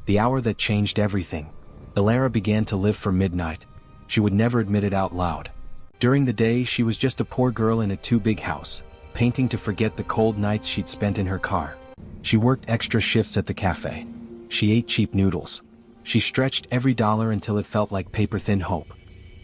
The hour that changed everything. Elara began to live for midnight. She would never admit it out loud. During the day, she was just a poor girl in a too-big house, painting to forget the cold nights she'd spent in her car. She worked extra shifts at the cafe. She ate cheap noodles. She stretched every dollar until it felt like paper-thin hope.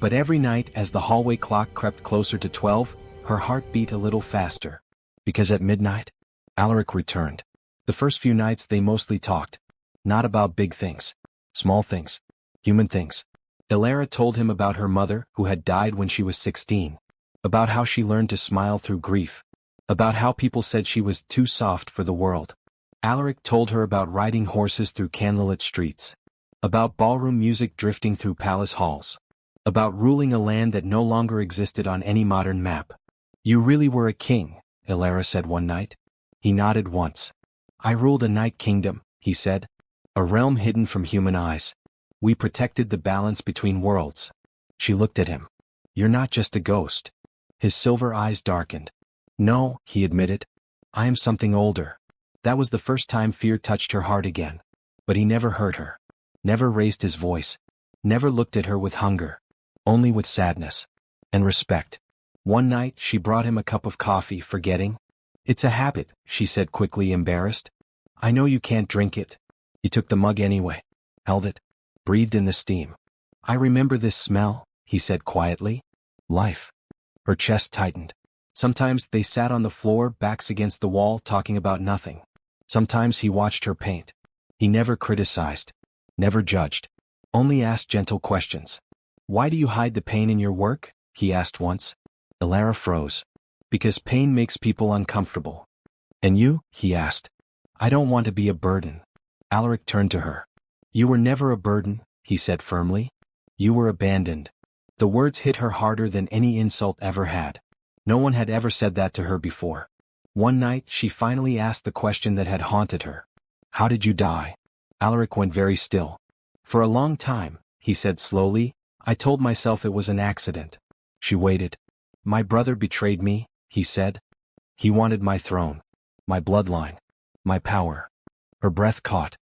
But every night, as the hallway clock crept closer to 12, her heart beat a little faster. Because at midnight, Alaric returned. The first few nights they mostly talked. Not about big things. Small things. Human things. Elara told him about her mother, who had died when she was 16. About how she learned to smile through grief. About how people said she was too soft for the world. Alaric told her about riding horses through candlelit streets. About ballroom music drifting through palace halls. About ruling a land that no longer existed on any modern map. "You really were a king," Elara said one night. He nodded once. "I ruled a night kingdom," he said. "A realm hidden from human eyes. We protected the balance between worlds." She looked at him. "You're not just a ghost." His silver eyes darkened. "No," he admitted. "I am something older." That was the first time fear touched her heart again. But he never hurt her. Never raised his voice. Never looked at her with hunger. Only with sadness. And respect. One night, she brought him a cup of coffee, forgetting. "It's a habit," she said quickly, embarrassed. "I know you can't drink it." He took the mug anyway. Held it. Breathed in the steam. "I remember this smell," he said quietly. "Life." Her chest tightened. Sometimes they sat on the floor, backs against the wall, talking about nothing. Sometimes he watched her paint. He never criticized. Never judged. Only asked gentle questions. "Why do you hide the pain in your work?" he asked once. Elara froze. "Because pain makes people uncomfortable." "And you?" he asked. "I don't want to be a burden." Alaric turned to her. "You were never a burden," he said firmly. "You were abandoned." The words hit her harder than any insult ever had. No one had ever said that to her before. One night, she finally asked the question that had haunted her. "How did you die?" Alaric went very still. "For a long time," he said slowly, "I told myself it was an accident." She waited. "My brother betrayed me," he said. "He wanted my throne. My bloodline. My power." Her breath caught.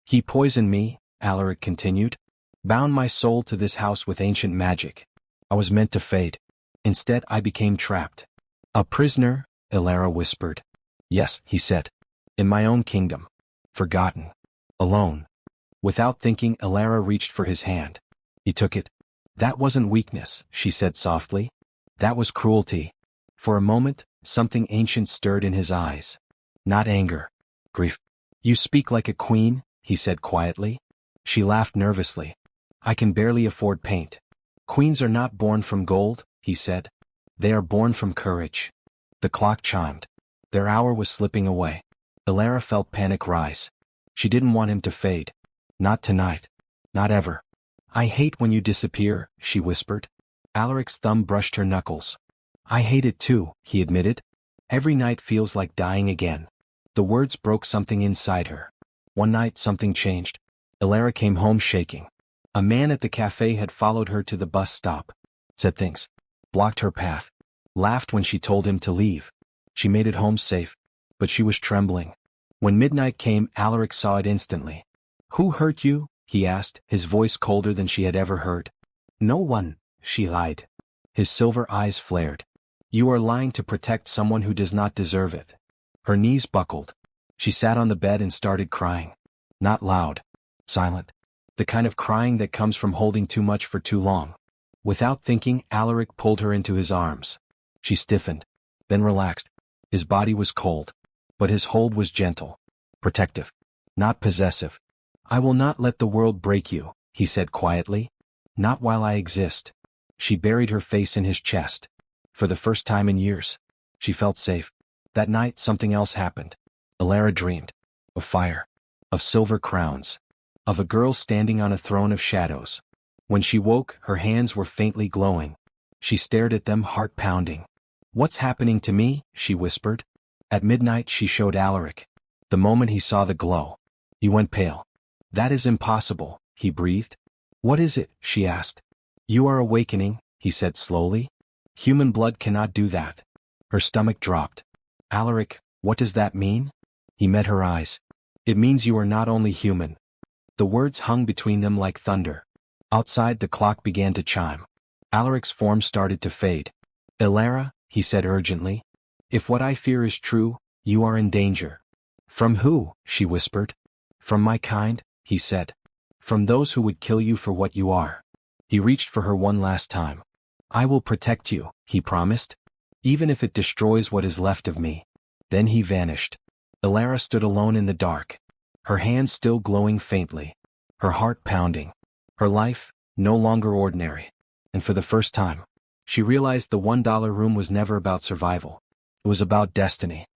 "He poisoned me," Alaric continued. "Bound my soul to this house with ancient magic. I was meant to fade. Instead, I became trapped." "A prisoner," Elara whispered. "Yes," he said. "In my own kingdom. Forgotten. Alone." Without thinking, Elara reached for his hand. He took it. "That wasn't weakness," she said softly. "That was cruelty." For a moment, something ancient stirred in his eyes. Not anger. Grief. "You speak like a queen," he said quietly. She laughed nervously. "I can barely afford paint." "Queens are not born from gold," he said. "They are born from courage." The clock chimed. Their hour was slipping away. Elara felt panic rise. She didn't want him to fade. Not tonight. Not ever. "I hate when you disappear," she whispered. Alaric's thumb brushed her knuckles. "I hate it too," he admitted. "Every night feels like dying again." The words broke something inside her. One night something changed. Elara came home shaking. A man at the cafe had followed her to the bus stop. Said things. Blocked her path. Laughed when she told him to leave. She made it home safe. But she was trembling. When midnight came, Alaric saw it instantly. "Who hurt you?" he asked, his voice colder than she had ever heard. "No one," she lied. His silver eyes flared. "You are lying to protect someone who does not deserve it." Her knees buckled. She sat on the bed and started crying. Not loud. Silent. The kind of crying that comes from holding too much for too long. Without thinking, Alaric pulled her into his arms. She stiffened. Then relaxed. His body was cold. But his hold was gentle. Protective. Not possessive. "I will not let the world break you," he said quietly. "Not while I exist." She buried her face in his chest. For the first time in years, she felt safe. That night something else happened. Elara dreamed. Of fire. Of silver crowns. Of a girl standing on a throne of shadows. When she woke, her hands were faintly glowing. She stared at them, heart pounding. "What's happening to me?" she whispered. At midnight she showed Alaric. The moment he saw the glow, he went pale. "That is impossible," he breathed. "What is it?" she asked. "You are awakening," he said slowly. "Human blood cannot do that." Her stomach dropped. "Alaric, what does that mean?" He met her eyes. "It means you are not only human. The words hung between them like thunder. Outside, the clock began to chime. Alaric's form started to fade. "Elara," he said urgently. "If what I fear is true, you are in danger." "From who?" she whispered. "From my kind," he said. "From those who would kill you for what you are." He reached for her one last time. "I will protect you," he promised. "Even if it destroys what is left of me." Then he vanished. Elara stood alone in the dark. Her hands still glowing faintly. Her heart pounding. Her life, no longer ordinary. And for the first time, she realized the $1 room was never about survival. It was about destiny.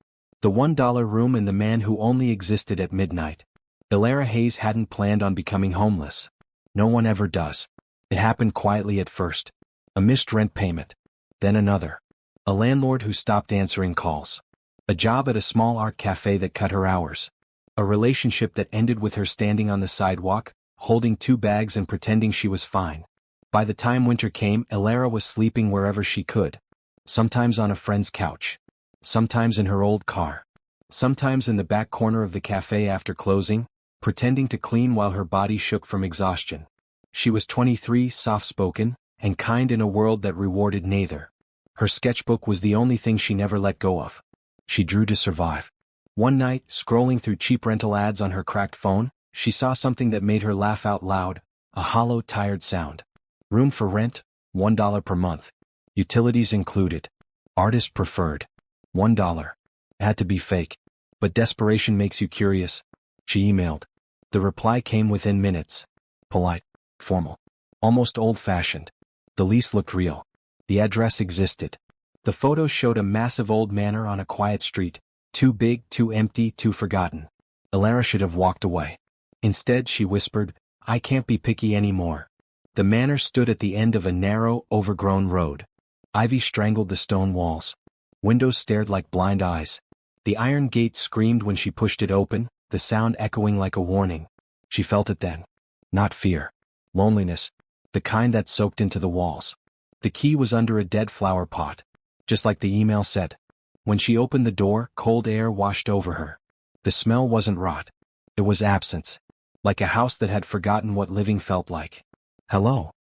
The $1 room and the man who only existed at midnight. Elara Hayes hadn't planned on becoming homeless. No one ever does. It happened quietly at first. A missed rent payment. Then another. A landlord who stopped answering calls. A job at a small art cafe that cut her hours. A relationship that ended with her standing on the sidewalk, holding 2 bags and pretending she was fine. By the time winter came, Elara was sleeping wherever she could. Sometimes on a friend's couch. Sometimes in her old car. Sometimes in the back corner of the cafe after closing, pretending to clean while her body shook from exhaustion. She was 23, soft-spoken, and kind in a world that rewarded neither. Her sketchbook was the only thing she never let go of. She drew to survive. One night, scrolling through cheap rental ads on her cracked phone, she saw something that made her laugh out loud, a hollow, tired sound. Room for rent, $1 per month. Utilities included. Artist preferred. $1. It had to be fake. But desperation makes you curious. She emailed. The reply came within minutes. Polite. Formal. Almost old-fashioned. The lease looked real. The address existed. The photos showed a massive old manor on a quiet street. Too big, too empty, too forgotten. Elara should have walked away. Instead, she whispered, "I can't be picky anymore." The manor stood at the end of a narrow, overgrown road. Ivy strangled the stone walls. Windows stared like blind eyes. The iron gate screamed when she pushed it open, the sound echoing like a warning. She felt it then. Not fear. Loneliness. The kind that soaked into the walls. The key was under a dead flower pot. Just like the email said. When she opened the door, cold air washed over her. The smell wasn't rot. It was absence. Like a house that had forgotten what living felt like. "Hello?"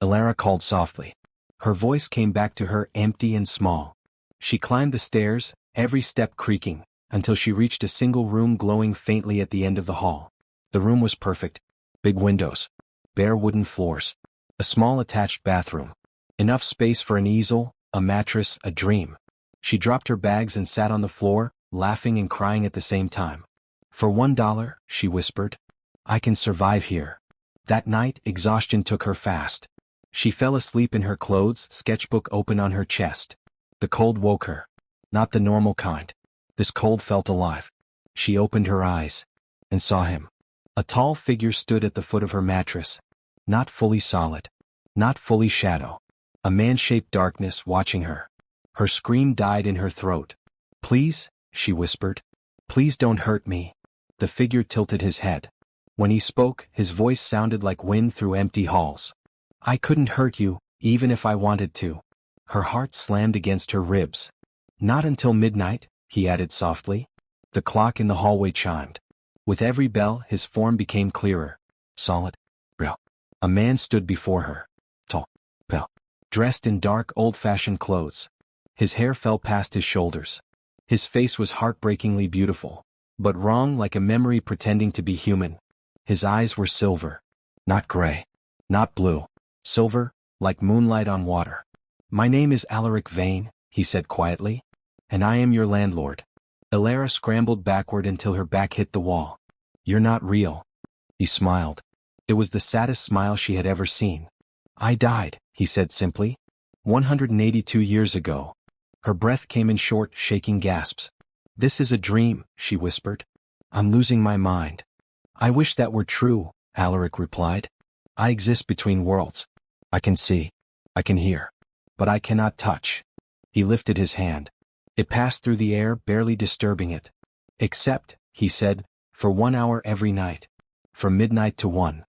Elara called softly. Her voice came back to her empty and small. She climbed the stairs, every step creaking, until she reached a single room glowing faintly at the end of the hall. The room was perfect. Big windows. Bare wooden floors. A small attached bathroom. Enough space for an easel, a mattress, a dream. She dropped her bags and sat on the floor, laughing and crying at the same time. "For $1, she whispered. "I can survive here." That night, exhaustion took her fast. She fell asleep in her clothes, sketchbook open on her chest. The cold woke her. Not the normal kind. This cold felt alive. She opened her eyes. And saw him. A tall figure stood at the foot of her mattress. Not fully solid. Not fully shadow. A man-shaped darkness watching her. Her scream died in her throat. "Please," she whispered. "Please don't hurt me." The figure tilted his head. When he spoke, his voice sounded like wind through empty halls. "I couldn't hurt you, even if I wanted to." Her heart slammed against her ribs. "Not until midnight," he added softly. The clock in the hallway chimed. With every bell, his form became clearer. Solid. Real. A man stood before her. Tall. Pale. Dressed in dark, old-fashioned clothes. His hair fell past his shoulders. His face was heartbreakingly beautiful, but wrong, like a memory pretending to be human. His eyes were silver. Not gray. Not blue. Silver, like moonlight on water. "My name is Alaric Vane," he said quietly. "And I am your landlord." Elara scrambled backward until her back hit the wall. "You're not real." He smiled. It was the saddest smile she had ever seen. "I died," he said simply. 182 years ago. Her breath came in short, shaking gasps. "This is a dream," she whispered. "I'm losing my mind." "I wish that were true," Alaric replied. "I exist between worlds. I can see. I can hear. But I cannot touch." He lifted his hand. It passed through the air, barely disturbing it. "Except," he said, "for 1 hour every night. From midnight to 1.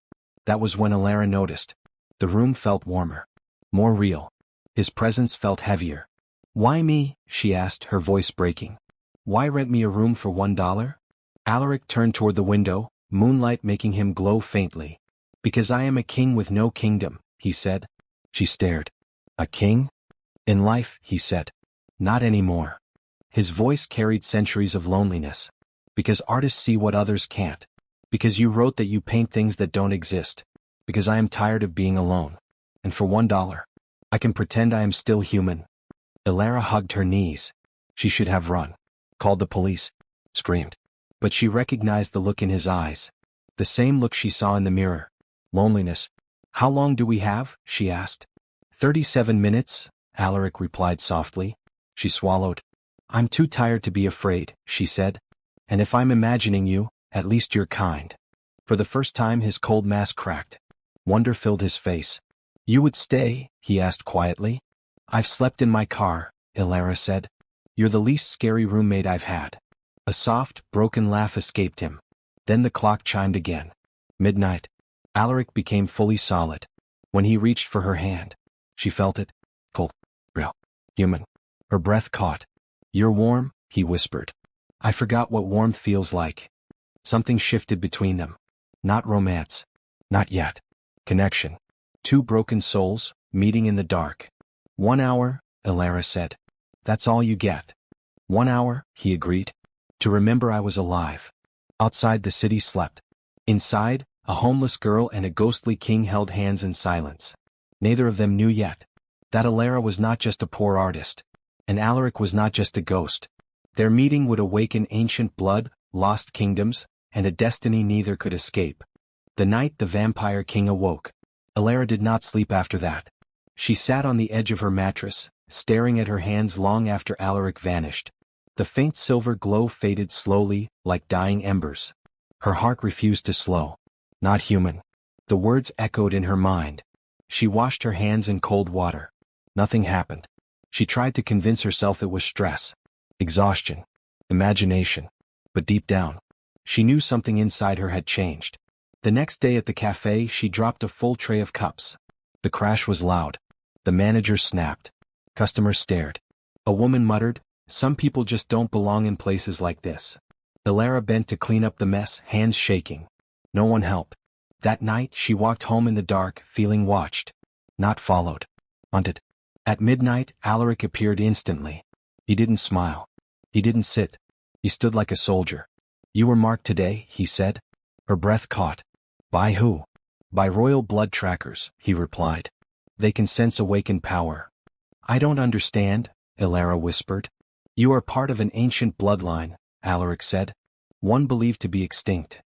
That was when Elara noticed. The room felt warmer. More real. His presence felt heavier. "Why me?" she asked, her voice breaking. "Why rent me a room for $1?" Alaric turned toward the window, moonlight making him glow faintly. "Because I am a king with no kingdom," he said. She stared. "A king? In life," he said. "Not anymore." His voice carried centuries of loneliness. "Because artists see what others can't. Because you wrote that you paint things that don't exist. Because I am tired of being alone. And for $1, I can pretend I am still human." Elara hugged her knees. She should have run. Called the police. Screamed. But she recognized the look in his eyes. The same look she saw in the mirror. Loneliness. "How long do we have?" she asked. 37 minutes, Alaric replied softly. She swallowed. "I'm too tired to be afraid," she said. "And if I'm imagining you, at least you're kind." For the first time his cold mask cracked. Wonder filled his face. "You would stay?" he asked quietly. "I've slept in my car," Elara said. "You're the least scary roommate I've had." A soft, broken laugh escaped him. Then the clock chimed again. Midnight. Alaric became fully solid. When he reached for her hand, she felt it. Cold. Real. Human. Her breath caught. "You're warm," he whispered. I forgot what warmth feels like. Something shifted between them. Not romance. Not yet. Connection. Two broken souls, meeting in the dark. 1 hour, Elara said. "That's all you get." 1 hour, he agreed. To remember I was alive. Outside the city slept. Inside, a homeless girl and a ghostly king held hands in silence. Neither of them knew yet that Elara was not just a poor artist, and Alaric was not just a ghost. Their meeting would awaken ancient blood, lost kingdoms, and a destiny neither could escape. The night the vampire king awoke, Elara did not sleep after that. She sat on the edge of her mattress, staring at her hands long after Alaric vanished. The faint silver glow faded slowly, like dying embers. Her heart refused to slow. Not human. The words echoed in her mind. She washed her hands in cold water. Nothing happened. She tried to convince herself it was stress, exhaustion, imagination. But deep down, she knew something inside her had changed. The next day at the cafe she dropped a full tray of cups. The crash was loud. The manager snapped. Customers stared. A woman muttered, "Some people just don't belong in places like this." Elara bent to clean up the mess, hands shaking. No one helped. That night she walked home in the dark, feeling watched. Not followed. Haunted. At midnight, Alaric appeared instantly. He didn't smile. He didn't sit. He stood like a soldier. "You were marked today," he said. Her breath caught. "By who?" "By royal blood trackers," he replied. "They can sense awakened power." "I don't understand," Elara whispered. "You are part of an ancient bloodline," Alaric said. "One believed to be extinct."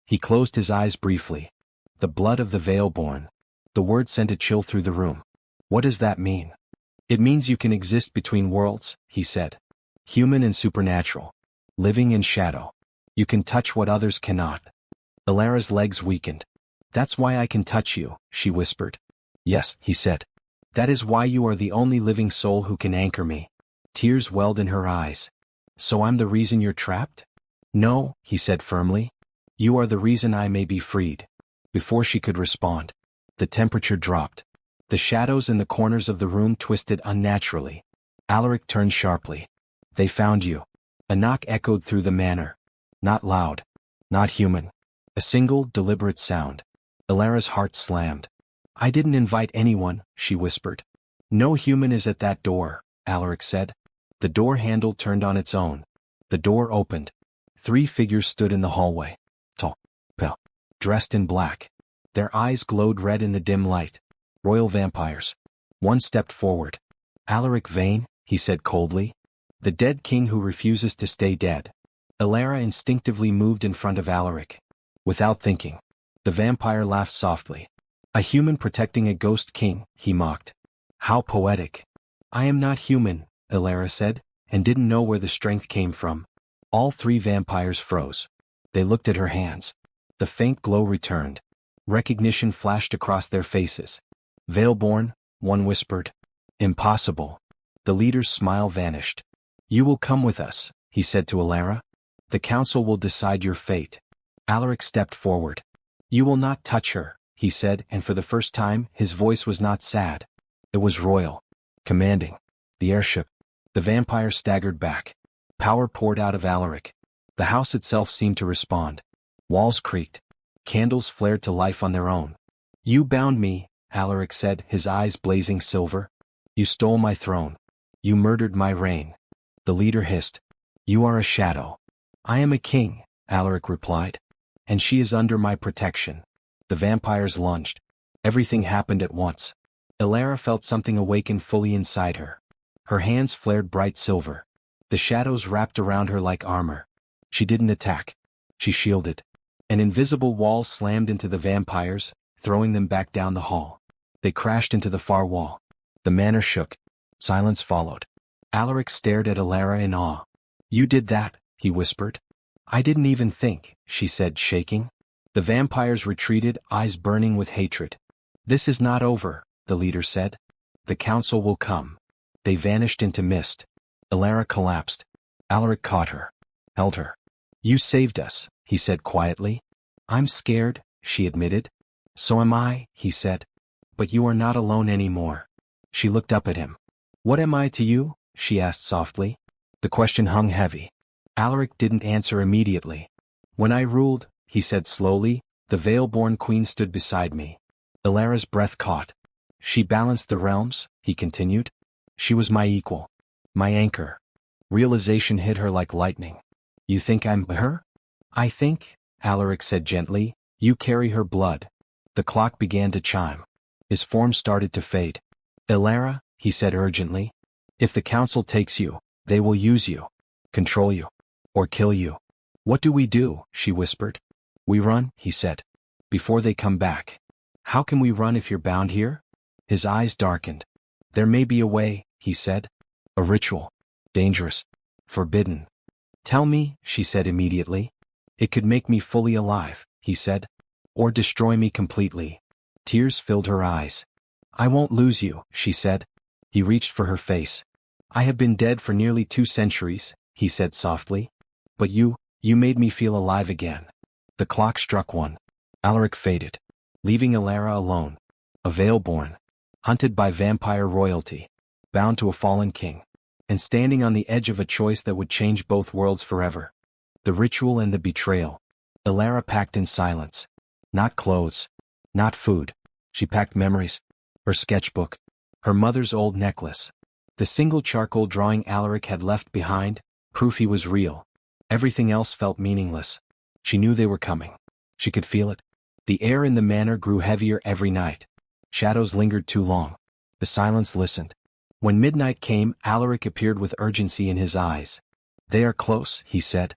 He closed his eyes briefly. "The blood of the Veilborn." The word sent a chill through the room. "What does that mean?" "It means you can exist between worlds," he said. "Human and supernatural. Living in shadow. You can touch what others cannot." Elara's legs weakened. "That's why I can touch you," she whispered. "Yes," he said. "That is why you are the only living soul who can anchor me." Tears welled in her eyes. "So I'm the reason you're trapped?" "No," he said firmly. "You are the reason I may be freed." Before she could respond, the temperature dropped. The shadows in the corners of the room twisted unnaturally. Alaric turned sharply. "They found you." A knock echoed through the manor. Not loud. Not human. A single, deliberate sound. Elara's heart slammed. "I didn't invite anyone," she whispered. "No human is at that door," Alaric said. The door handle turned on its own. The door opened. 3 figures stood in the hallway. Tall, pale, dressed in black. Their eyes glowed red in the dim light. Royal vampires. One stepped forward. "Alaric Vane," he said coldly. "The dead king who refuses to stay dead." Elara instinctively moved in front of Alaric. Without thinking, the vampire laughed softly. "A human protecting a ghost king," he mocked. "How poetic." "I am not human," Elara said, and didn't know where the strength came from. All 3 vampires froze. They looked at her hands. The faint glow returned. Recognition flashed across their faces. "Veilborn," one whispered. "Impossible." The leader's smile vanished. "You will come with us," he said to Elara. "The council will decide your fate." Alaric stepped forward. "You will not touch her," he said, and for the first time his voice was not sad. It was royal. Commanding. The airship. The vampire staggered back. Power poured out of Alaric. The house itself seemed to respond. Walls creaked. Candles flared to life on their own. You bound me, Alaric said, his eyes blazing silver. You stole my throne. You murdered my reign. The leader hissed. You are a shadow. I am a king, Alaric replied. And she is under my protection. The vampires lunged. Everything happened at once. Elara felt something awaken fully inside her. Her hands flared bright silver. The shadows wrapped around her like armor. She didn't attack. She shielded. An invisible wall slammed into the vampires, throwing them back down the hall. They crashed into the far wall. The manor shook. Silence followed. Alaric stared at Elara in awe. You did that, he whispered. I didn't even think, she said, shaking. The vampires retreated, eyes burning with hatred. This is not over, the leader said. The council will come. They vanished into mist. Elara collapsed. Alaric caught her. Held her. You saved us, he said quietly. I'm scared, she admitted. So am I, he said. But you are not alone anymore. She looked up at him. What am I to you? She asked softly. The question hung heavy. Alaric didn't answer immediately. When I ruled, he said slowly, the veil-born queen stood beside me. Elara's breath caught. She balanced the realms, he continued. She was my equal. My anchor. Realization hit her like lightning. You think I'm her? I think, Alaric said gently, you carry her blood. The clock began to chime. His form started to fade. Elara, he said urgently. If the council takes you, they will use you. Control you. Or kill you. What do we do? She whispered. We run, he said. Before they come back. How can we run if you're bound here? His eyes darkened. There may be a way, he said. A ritual. Dangerous. Forbidden. Tell me, she said immediately. It could make me fully alive, he said. Or destroy me completely. Tears filled her eyes. I won't lose you, she said. He reached for her face. I have been dead for nearly 2 centuries, he said softly. But you made me feel alive again. The clock struck 1. Alaric faded, leaving Elara alone. A veil-born, hunted by vampire royalty, bound to a fallen king, and standing on the edge of a choice that would change both worlds forever. The ritual and the betrayal. Elara packed in silence. Not clothes. Not food. She packed memories. Her sketchbook. Her mother's old necklace. The single charcoal drawing Alaric had left behind, proof he was real. Everything else felt meaningless. She knew they were coming. She could feel it. The air in the manor grew heavier every night. Shadows lingered too long. The silence listened. When midnight came, Alaric appeared with urgency in his eyes. They are close, he said.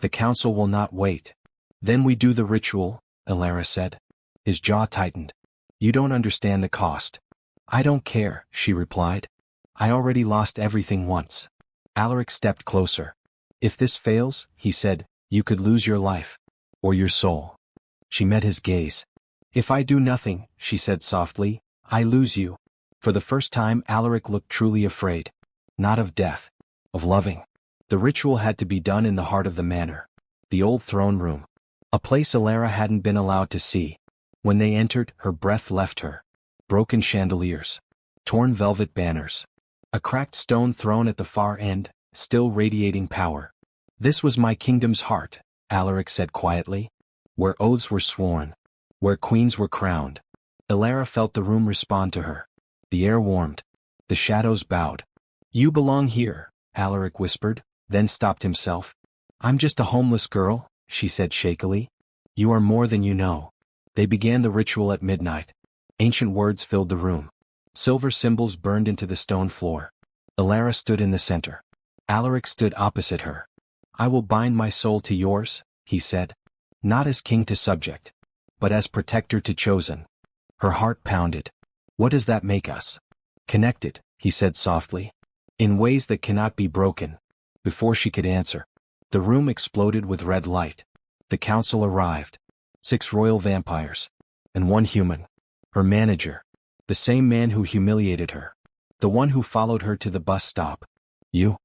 The council will not wait. Then we do the ritual, Elara said. His jaw tightened. You don't understand the cost. I don't care, she replied. I already lost everything once. Alaric stepped closer. If this fails, he said, you could lose your life. Or your soul. She met his gaze. If I do nothing, she said softly, I lose you. For the first time Alaric looked truly afraid. Not of death. Of loving. The ritual had to be done in the heart of the manor. The old throne room. A place Elara hadn't been allowed to see. When they entered, her breath left her. Broken chandeliers. Torn velvet banners. A cracked stone throne at the far end, still radiating power. This was my kingdom's heart, Alaric said quietly. Where oaths were sworn. Where queens were crowned. Elara felt the room respond to her. The air warmed. The shadows bowed. You belong here, Alaric whispered, then stopped himself. I'm just a homeless girl, she said shakily. You are more than you know. They began the ritual at midnight. Ancient words filled the room. Silver symbols burned into the stone floor. Elara stood in the center. Alaric stood opposite her. I will bind my soul to yours, he said. Not as king to subject, but as protector to chosen. Her heart pounded. What does that make us? Connected, he said softly. In ways that cannot be broken. Before she could answer, the room exploded with red light. The council arrived. 6 royal vampires. And 1 human. Her manager. The same man who humiliated her. The one who followed her to the bus stop. You?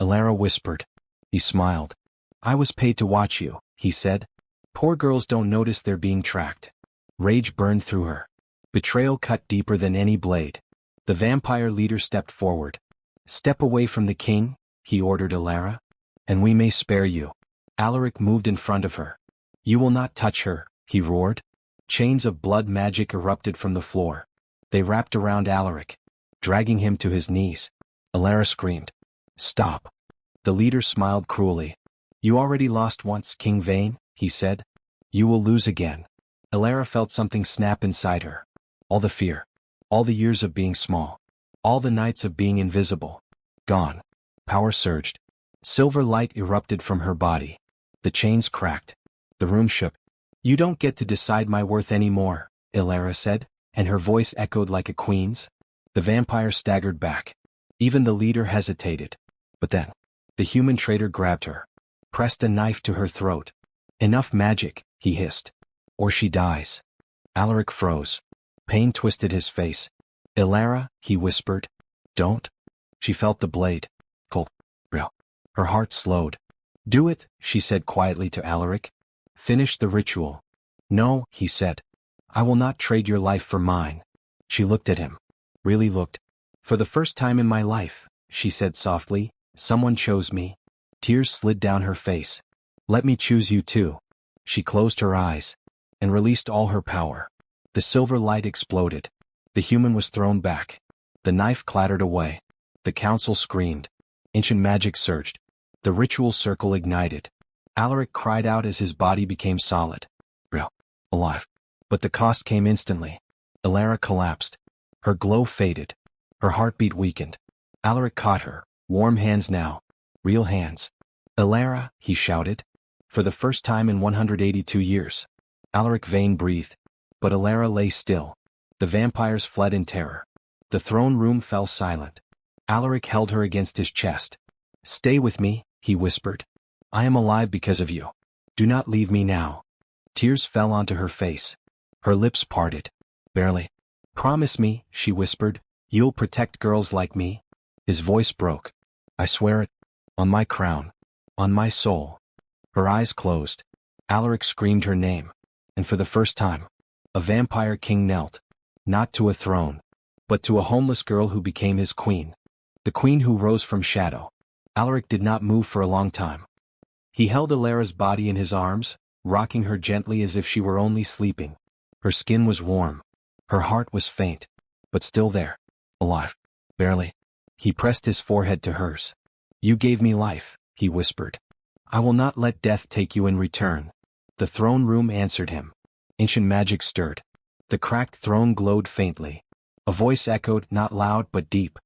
Elara whispered. He smiled. I was paid to watch you, he said. Poor girls don't notice they're being tracked. Rage burned through her. Betrayal cut deeper than any blade. The vampire leader stepped forward. Step away from the king, he ordered Elara. And we may spare you. Alaric moved in front of her. You will not touch her, he roared. Chains of blood magic erupted from the floor. They wrapped around Alaric, dragging him to his knees. Alara screamed. Stop. The leader smiled cruelly. You already lost once, King Vane, he said. You will lose again. Alara felt something snap inside her. All the fear. All the years of being small. All the nights of being invisible. Gone. Power surged. Silver light erupted from her body. The chains cracked. The room shook. You don't get to decide my worth anymore, Alara said, and her voice echoed like a queen's. The vampire staggered back. Even the leader hesitated. But then, the human traitor grabbed her, pressed a knife to her throat. Enough magic, he hissed. Or she dies. Alaric froze. Pain twisted his face. Alara, he whispered. Don't. She felt the blade. Cold. Real. Her heart slowed. Do it, she said quietly to Alaric. Finish the ritual. No, he said. I will not trade your life for mine. She looked at him. Really looked. For the first time in my life, she said softly, someone chose me. Tears slid down her face. Let me choose you too. She closed her eyes and released all her power. The silver light exploded. The human was thrown back. The knife clattered away. The council screamed. Ancient magic surged. The ritual circle ignited. Alaric cried out as his body became solid. Real. Alive. But the cost came instantly. Alara collapsed. Her glow faded. Her heartbeat weakened. Alaric caught her. Warm hands now. Real hands. Alara, he shouted. For the first time in 182 years. Alaric Vane breathed. But Alara lay still. The vampires fled in terror. The throne room fell silent. Alaric held her against his chest. Stay with me, he whispered. I am alive because of you. Do not leave me now. Tears fell onto her face. Her lips parted. Barely. Promise me, she whispered, you'll protect girls like me. His voice broke. I swear it. On my crown. On my soul. Her eyes closed. Alaric screamed her name. And for the first time, a vampire king knelt. Not to a throne, but to a homeless girl who became his queen. The queen who rose from shadow. Alaric did not move for a long time. He held Alara's body in his arms, rocking her gently as if she were only sleeping. Her skin was warm. Her heart was faint, but still there. Alive. Barely. He pressed his forehead to hers. You gave me life, he whispered. I will not let death take you in return. The throne room answered him. Ancient magic stirred. The cracked throne glowed faintly. A voice echoed, not loud but deep.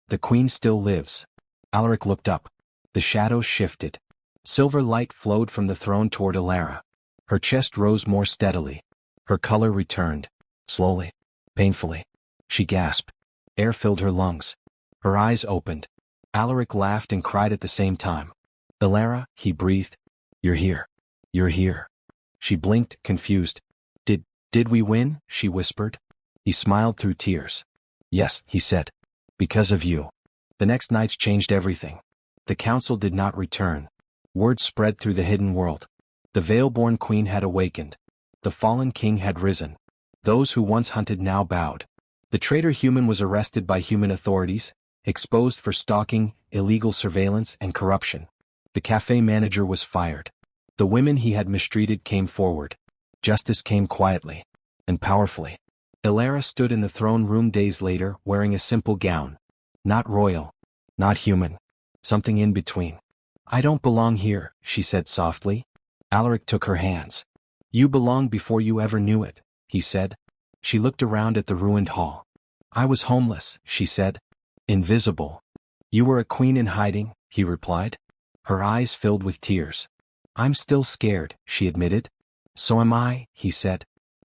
The queen still lives. Alaric looked up. The shadows shifted. Silver light flowed from the throne toward Alara. Her chest rose more steadily. Her color returned. Slowly. Painfully. She gasped. Air filled her lungs. Her eyes opened. Alaric laughed and cried at the same time. Alara, he breathed. You're here. You're here. She blinked, confused. Did we win? She whispered. He smiled through tears. Yes, he said. Because of you. The next nights changed everything. The council did not return. Word spread through the hidden world. The veil-born queen had awakened. The fallen king had risen. Those who once hunted now bowed. The traitor human was arrested by human authorities, exposed for stalking, illegal surveillance, and corruption. The cafe manager was fired. The women he had mistreated came forward. Justice came quietly and powerfully. Alara stood in the throne room days later wearing a simple gown. Not royal. Not human. Something in between. I don't belong here, she said softly. Alaric took her hands. You belong before you ever knew it, he said. She looked around at the ruined hall. I was homeless, she said. Invisible. You were a queen in hiding, he replied. Her eyes filled with tears. I'm still scared, she admitted. So am I, he said.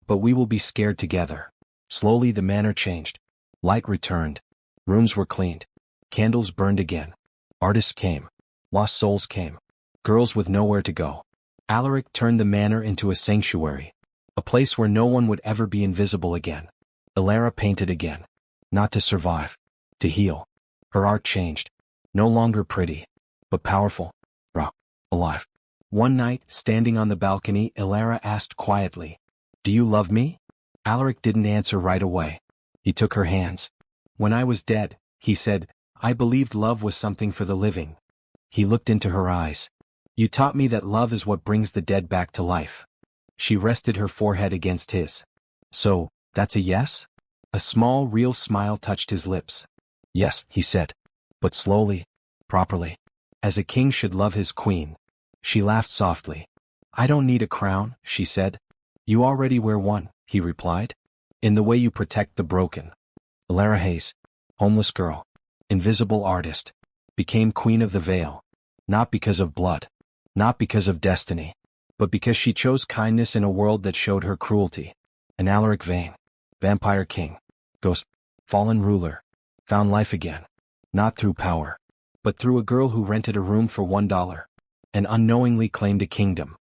But we will be scared together. Slowly the manor changed. Light returned. Rooms were cleaned. Candles burned again. Artists came. Lost souls came. Girls with nowhere to go. Alaric turned the manor into a sanctuary. A place where no one would ever be invisible again. Alara painted again. Not to survive. To heal. Her art changed. No longer pretty. But powerful. Raw. Alive. One night, standing on the balcony, Alara asked quietly, Do you love me? Alaric didn't answer right away. He took her hands. When I was dead, he said, I believed love was something for the living. He looked into her eyes. You taught me that love is what brings the dead back to life. She rested her forehead against his. So, that's a yes? A small, real smile touched his lips. Yes, he said. But slowly, properly. As a king should love his queen. She laughed softly. I don't need a crown, she said. You already wear one, he replied. In the way you protect the broken. Alara Hayes, homeless girl, invisible artist, became queen of the veil. Not because of blood. Not because of destiny. But because she chose kindness in a world that showed her cruelty. An Alaric Vane, vampire king, ghost, fallen ruler, found life again. Not through power, but through a girl who rented a room for $1 and unknowingly claimed a kingdom.